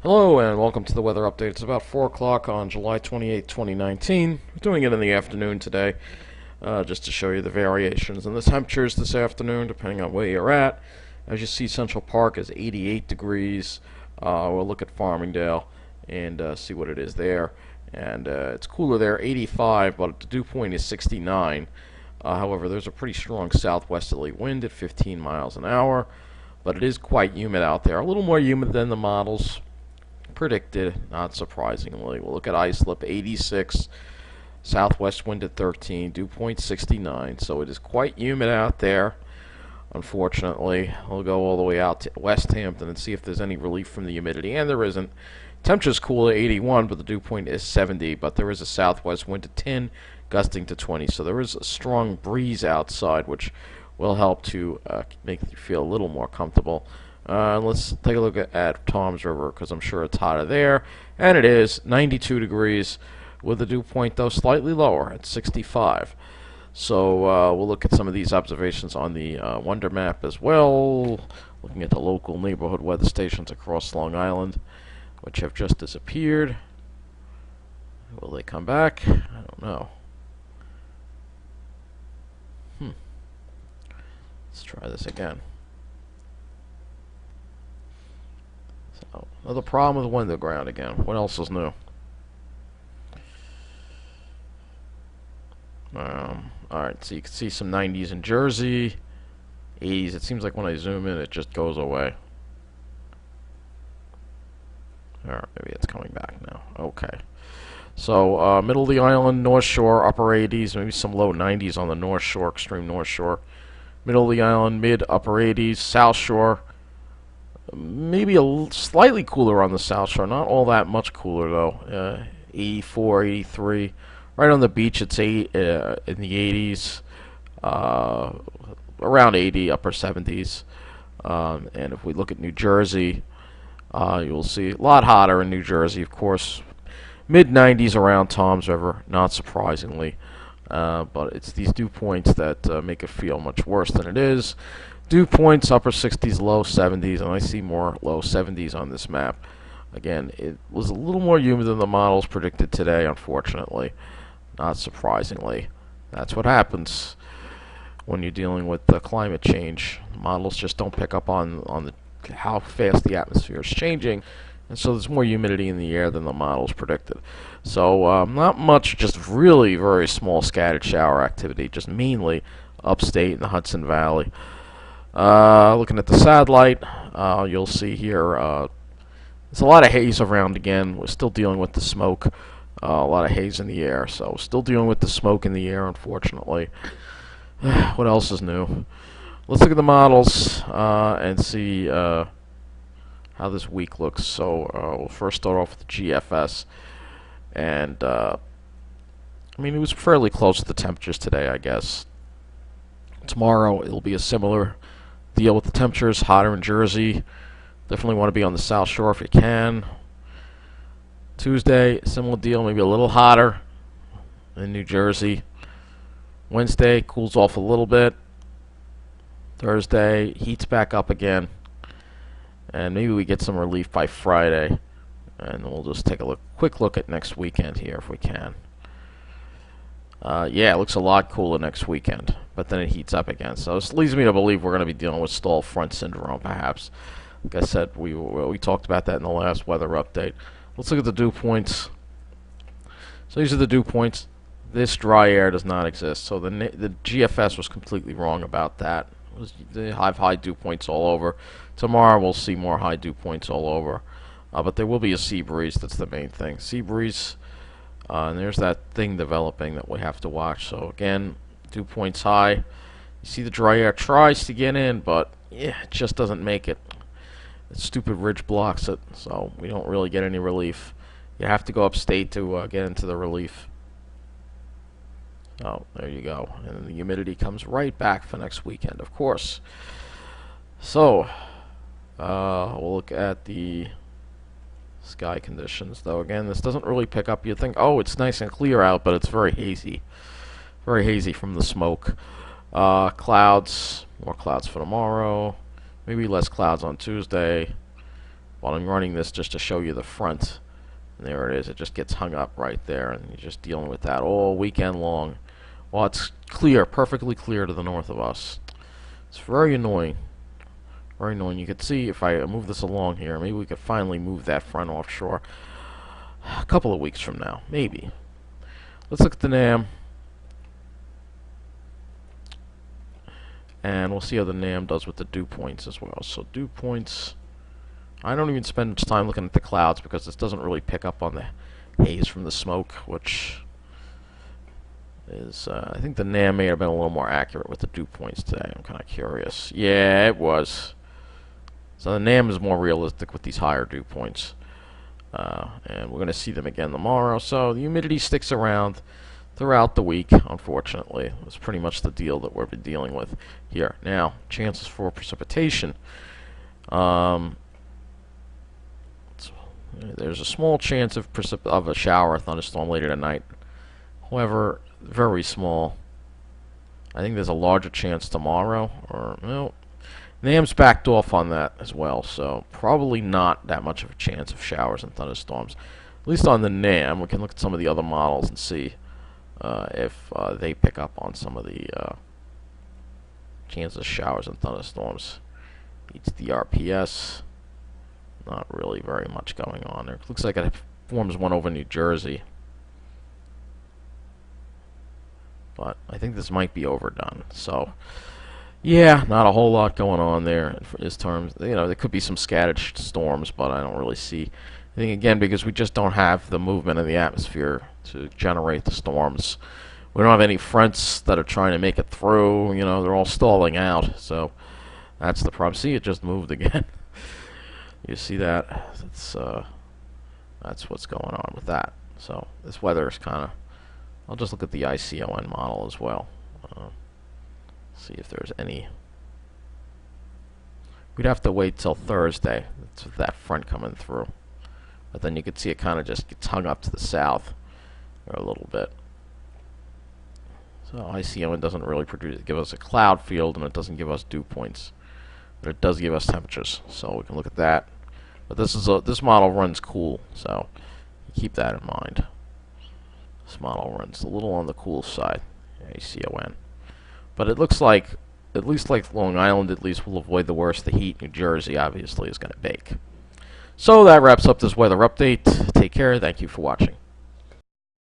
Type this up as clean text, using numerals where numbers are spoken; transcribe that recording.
Hello and welcome to the weather update. It's about 4 o'clock on July 28, 2019. We're doing it in the afternoon today, just to show you the variations in the temperatures this afternoon, depending on where you're at. As you see, Central Park is 88 degrees. We'll look at Farmingdale and see what it is there. And it's cooler there, 85, but the dew point is 69. However, there's a pretty strong southwesterly wind at 15 miles an hour, but it is quite humid out there. A little more humid than the models predicted, not surprisingly. We'll look at Islip, 86, southwest wind at 13, dew point 69. So it is quite humid out there, unfortunately. We'll go all the way out to West Hampton and see if there's any relief from the humidity, and there isn't. Temperature's cool at 81, but the dew point is 70, but there is a southwest wind at 10, gusting to 20. So there is a strong breeze outside, which will help to make you feel a little more comfortable. Let's take a look at Toms River, because I'm sure it's hotter there. And it is 92 degrees, with the dew point, though, slightly lower at 65. So we'll look at some of these observations on the Wonder Map as well, looking at the local neighborhood weather stations across Long Island, which have just disappeared. Will they come back? I don't know. Let's try this again. So, another problem with the underground again. What else is new? Alright, so you can see some 90s in Jersey, 80s. It seems like when I zoom in, it just goes away. Alright, maybe it's coming back now. Okay. So, middle of the island, North Shore, upper 80s, maybe some low 90s on the North Shore, extreme North Shore. Middle of the island, mid, upper 80s, South Shore. Maybe slightly cooler on the South Shore, not all that much cooler though. 84, 83. Right on the beach, it's in the 80s, around 80, upper 70s. And if we look at New Jersey, you'll see a lot hotter in New Jersey, of course. Mid 90s around Toms River, not surprisingly. But it's these dew points that make it feel much worse than it is. Dew points, upper 60s, low 70s, and I see more low 70s on this map. Again, it was a little more humid than the models predicted today, unfortunately. Not surprisingly. That's what happens when you're dealing with climate change. Models just don't pick up on how fast the atmosphere is changing, and so there's more humidity in the air than the models predicted. So not much, just really very small scattered shower activity, just mainly upstate in the Hudson Valley. Looking at the satellite, you'll see here there's a lot of haze around again. We're still dealing with the smoke. A lot of haze in the air, so still dealing with the smoke in the air, unfortunately. What else is new? Let's look at the models and see how this week looks. So we'll first start off with the GFS, and I mean, it was fairly close to the temperatures today, I guess. Tomorrow it'll be a similar deal with the temperatures, hotter in Jersey. Definitely want to be on the South Shore if you can. Tuesday, similar deal, maybe a little hotter in New Jersey. Wednesday, cools off a little bit. Thursday, heats back up again. And maybe we get some relief by Friday. And we'll just take a quick look at next weekend here if we can. Yeah, it looks a lot cooler next weekend. But then it heats up again. So this leads me to believe we're going to be dealing with stall front syndrome, perhaps. Like I said, we talked about that in the last weather update. Let's look at the dew points. So these are the dew points. This dry air does not exist. So the GFS was completely wrong about that. They have high dew points all over. Tomorrow we'll see more high dew points all over. But there will be a sea breeze. That's the main thing. Sea breeze. And there's that thing developing that we have to watch. So again, dew points high. You see the dry air tries to get in, but yeah, it just doesn't make it. The stupid ridge blocks it, so we don't really get any relief. You have to go upstate to get into the relief. Oh, there you go. And then the humidity comes right back for next weekend, of course. So, we'll look at the sky conditions, though. Again, this doesn't really pick up. You'd think, oh, it's nice and clear out, but it's very hazy. Very hazy from the smoke. Clouds, more clouds for tomorrow. Maybe less clouds on Tuesday. But I'm running this just to show you the front. And there it is. It just gets hung up right there, and you're just dealing with that all weekend long. Well, it's clear, perfectly clear to the north of us. It's very annoying. Very annoying. You can see if I move this along here, maybe we could finally move that front offshore a couple of weeks from now. Maybe. Let's look at the NAM. And we'll see how the NAM does with the dew points as well. So dew points, I don't even spend much time looking at the clouds because this doesn't really pick up on the haze from the smoke, which is, I think the NAM may have been a little more accurate with the dew points today. I'm kind of curious. Yeah, it was. So the NAM is more realistic with these higher dew points. And we're going to see them again tomorrow. So the humidity sticks around throughout the week, unfortunately. That's pretty much the deal that we've been dealing with here. Now, chances for precipitation. There's a small chance of a shower or thunderstorm later tonight. However, very small. I think there's a larger chance tomorrow. Or, well, NAM's backed off on that as well, so probably not that much of a chance of showers and thunderstorms. At least on the NAM, we can look at some of the other models and see if they pick up on some of the chances of showers and thunderstorms. It's the RPS. Not really very much going on there. Looks like it forms one over New Jersey. But I think this might be overdone. So, yeah, not a whole lot going on there for his terms. You know, there could be some scattered storms, but I don't really see. I think, again, because we just don't have the movement in the atmosphere to generate the storms. We don't have any fronts that are trying to make it through. You know, they're all stalling out. So that's the problem. See, it just moved again. You see that? That's what's going on with that. So this weather is kind of. I'll just look at the ICON model as well. See if there's any. We'd have to wait till Thursday. That's with that front coming through. But then you could see it kind of just gets hung up to the south a little bit. So ICON doesn't really give us a cloud field, and it doesn't give us dew points. But it does give us temperatures, so we can look at that. But this model runs cool, so keep that in mind. This model runs a little on the cool side, ICON. But it looks like, at least like Long Island, at least will avoid the worst. The heat. New Jersey, obviously, is going to bake. So that wraps up this weather update. Take care. Thank you for watching.